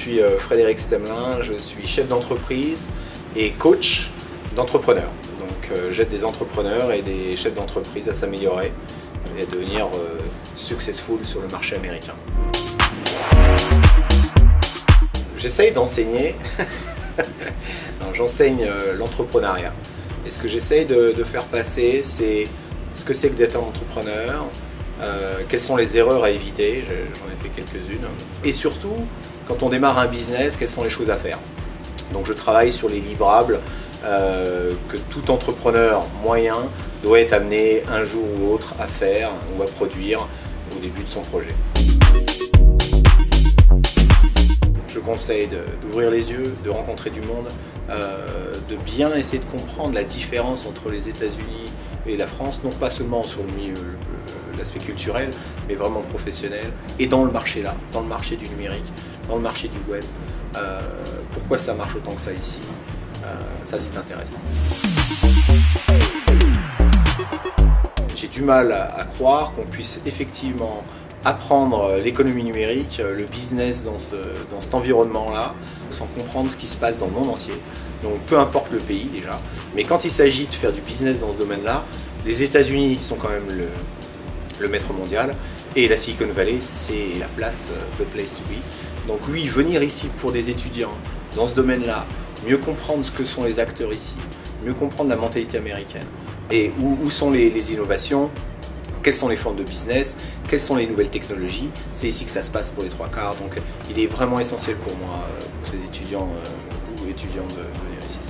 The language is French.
suis Frédéric Stemelin, je suis chef d'entreprise et coach d'entrepreneurs. Donc j'aide des entrepreneurs et des chefs d'entreprise à s'améliorer et à devenir successful sur le marché américain. J'essaye d'enseigner, j'enseigne l'entrepreneuriat. Et ce que j'essaye de faire passer, c'est ce que c'est que d'être un entrepreneur, quelles sont les erreurs à éviter, j'en ai fait quelques-unes, et surtout, quand on démarre un business, quelles sont les choses à faire. Donc je travaille sur les livrables que tout entrepreneur moyen doit être amené un jour ou autre à faire ou à produire au début de son projet. Je conseille d'ouvrir les yeux, de rencontrer du monde, de bien essayer de comprendre la différence entre les États-Unis et la France, non pas seulement sur le milieu, l'aspect culturel, mais vraiment professionnel, et dans le marché là, dans le marché du numérique, dans le marché du web. Pourquoi ça marche autant que ça ici, ça c'est intéressant. J'ai du mal à croire qu'on puisse effectivement apprendre l'économie numérique, le business dans cet environnement-là, sans comprendre ce qui se passe dans le monde entier. Donc peu importe le pays déjà, mais quand il s'agit de faire du business dans ce domaine-là, les États-Unis sont quand même le maître mondial et la Silicon Valley c'est la place, the place to be. Donc oui, venir ici pour des étudiants dans ce domaine-là, mieux comprendre ce que sont les acteurs ici, mieux comprendre la mentalité américaine et où sont les innovations, quelles sont les formes de business, quelles sont les nouvelles technologies, c'est ici que ça se passe pour les trois quarts. Donc il est vraiment essentiel pour moi, pour ces étudiants, vous étudiants, de venir ici.